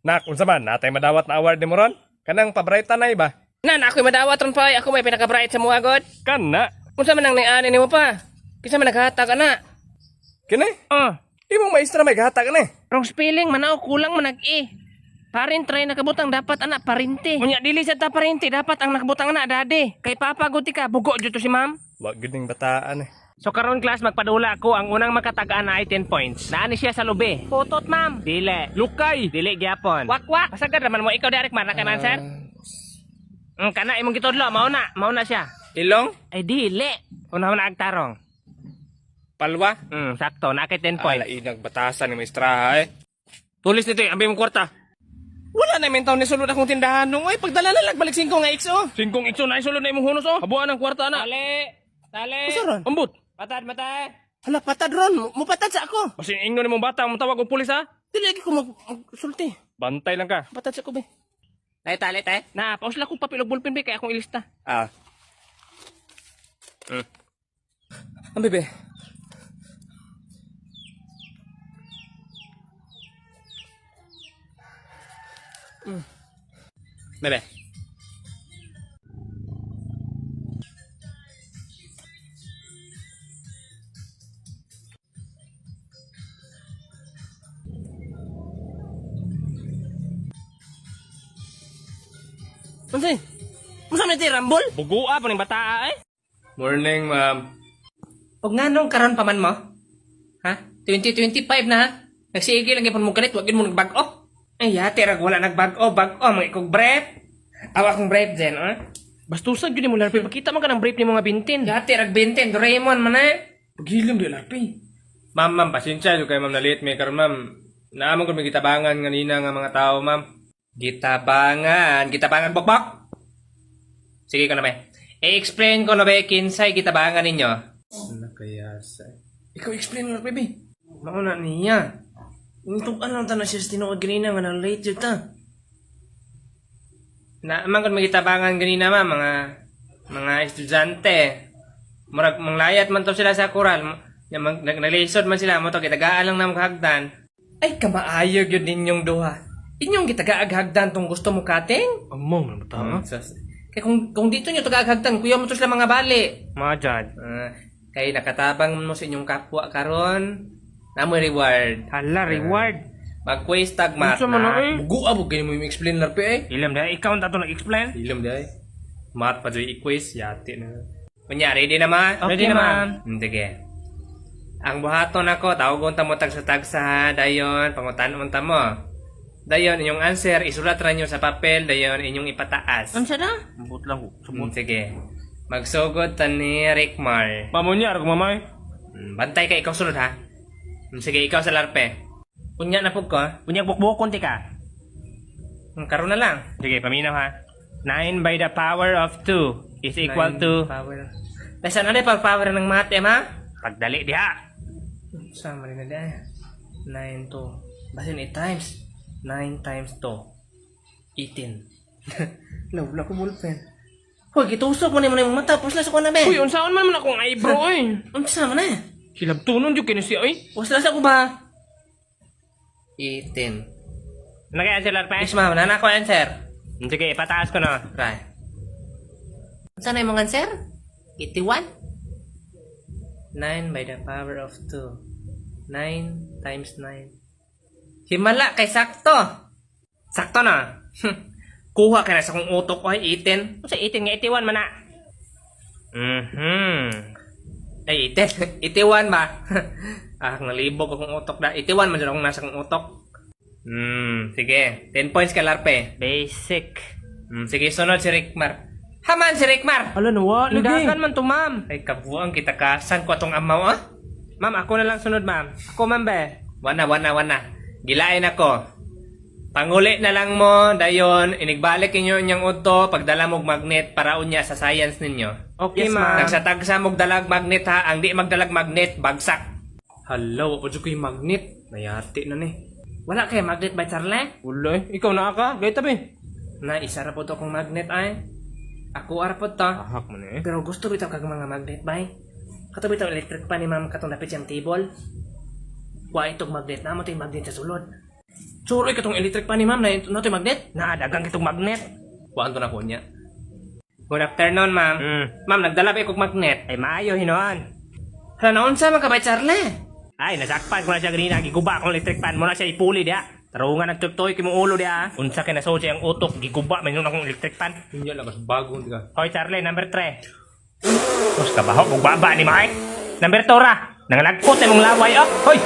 Nak, unsa man, natay madawat na award ni mo ron? Kanang paborita na ba? Nan, ako'y madawat ron pa. Ako may pinaka-bright sa mga god. Kana. Unsa man ang naiani nimo pa? Kinsa man naghata ka na? Kini? Oh, Imong maestra may gata ka ni. wrong spelling man ako kulang man nag-e. Parin try nakabutang dapat anak parinti. Unya dili sa ta parinti dapat ang nakabutang anak dade. Kay papa guti ka bugo jud to si ma'am. Wa gyud ning bataan eh. So karon class magpadula ako ang unang makatagaan na ay 10 points. Naani siya sa lube. Putot ma'am. Dili. Lukay. Dili gyapon. Wak. Pasagad naman mo ikaw direct man na kay man sir. Kana imong gitudlo mao na siya. Ilong? Ay dili. Una man agtarong. Palwa? Sakto na kay 10 points. Ala inag batasan ni maestra eh. Tulis nito ambi mong kwarta. Wala na mentaw ni sulod akong tindahan nung oy pagdala na lang balik 5 nga XO. 5 XO na isulod na imong hunos oh. Habuan ang kwarta na. Tali. Usa ron? Ambot. Patad mata. Hala patad ron, mupatad sa ako. Kasi ingno ni mong bata, mong tawag og pulis ha. Dili lagi ko magsulti. Bantay lang ka. Patad sa ko be. Tali. Na, pausla ko papel og ballpen be kay akong ilista. Ah. Ambi be. Bebe. Unsay? Unsa man ti rambol? Bugua pa ning bata eh. Morning, ma'am. Og nganong karon pa man mo? Ha? 2025 na ha? Nagsige lang gyapon mo kanit, wa gyud mo nagbag-o. Ay, yate rag wala nagbag-o, mga ikog brief. Awa akong brief din, Bastusan gyud mo larpi pakita man ka ng brief ni mga bintin. Yate rag bintin, Doraemon man na. Paghilim di larpi. Ma'am, pasensya yo kay ma'am na late may karon ma'am. Naamon ko may gitabangan nganina nga mga tao, ma'am. Gitabangan bokbok. Sige ko na be. I-explain ko na be kinsay gitabangan ninyo. Ano kaya sa? Ikaw explain mo na baby. Mauna niya. Untuk alam ta na siya sa tinuod ganina nga na late jud ta. Na man kon magitabangan ganina ma mga estudyante. Murag manglayat man to sila sa koral. Naglisod man sila mo to kitagaan lang na hagdan. Ay kamaayo gyud ninyong duha. Inyong gitagaag-hagdan tong gusto mo kating? Among na bata. Kaya kung dito nyo tagaag-hagdan, kuya mo to sila mga bali. Mga jad. Kaya nakatabang mo sa inyong kapwa karon. Namoy reward. Hala reward. Mag-quiz tag math Unsa man na eh? Bugu abog kayo mo yung explain larpi eh. Ilam dai ikaw na to nag-explain. Ilam day. Math pa dyan i-quiz, yati na. Kunya, ready na ma? Okay, ma'am. Sige. Ang buhaton ako, tawagon ta mo tagsa-tagsa, dayon, pangutan ta mo. Dayon, inyong answer, isulat ra nyo sa papel, dayon, inyong ipataas. Unsa na? Ambot lang ko. Sige. Magsugod ta ni Rickmar. Pamunya ra ko mamay. Bantay ka, ikaw sunod ha. Sige, ikaw sa larpe. Unya na po ko. Unya bukbukon ti ka. Karoon na lang. Sige, paminaw ha. 9 by the power of 2 is equal to Power. Nasaan na power ng math, ma? pagdali diha. Sama rin na dahil. 9 to. Basin 8 times. 9 times 2. 18. Wala ko ballpen. Hoy, gitusok mo na yung mata. Pusla sa ko na, be. Uy, unsaon man akong eyebrow oy. Unsa man na? Hilabtunon jud kini siya oy. Pusla sa ko ba? 18. Nagay-answer lang pa. Yes, ma'am. Nana ko answer. Sige, pataas ko na. Right. Saan na yung mga answer? 81? 9 by the power of 2. 9 times 9. Himala kay sakto. Sakto na. Kuha ka na sa kong utok ko ay 18. Sa 18 nga 81 man na. Ay 18. 81 ba? Nalibog akong utok na. 81 man dyan akong nasa kong utok. Sige. 10 points ka larpe. Basic. Sige, sunod si Rickmar. Haman si Rickmar! Ala nawa, Lidagan man to ma'am. Ay, kabuang kita kasan ko atong amaw, ah? Ma'am, ako na lang sunod ma'am. Ako ma'am be. Wana. Gilain ako. Panguli na lang mo, dayon, inigbalik inyo inyong udto, pagdala mong magnet para unya sa science ninyo. Okay Yes, ma'am. Nagsatagsa mong dalag magnet ha, ang di magdalag magnet, bagsak. Hello, ojo ko yung magnet. Nayati na ni. Wala kay magnet ba, Charlie? Wala eh. Ikaw na ka. Gaya tabi. Na, isa ra po to kong magnet ay. Ako ara po to. Ahak mo na eh. Pero gusto bitaw kag mga magnet bay. Katabi taw electric pa ni ma'am katong napit siyang table. Wa itong magnet na mo tay magnet sa sulod. Suroy ka tong electric pan ni ma'am na ito magnet. Naadagang kitong magnet. Kuhaan to na ko niya. Good afternoon, ma'am. Ma'am, nagdala ba ikog magnet? Ay maayo hinuan. Hala, naunsa man ka ba, Charlie? Ay nasakpan ko na siya ganina. Giguba akong electric fan mo na siya ipuli dia. Tarungan nagtutoy kimong ulo dia. Unsa kay naso siya ang utok. Giguba man yun akong electric fan. Hindi lang, mas bagong ka. Hoy Charlie, number 3. Mas kabaho kung baba ni Mike. Number 2 ra. Nangalagpot na mong laway. Oh, hoy!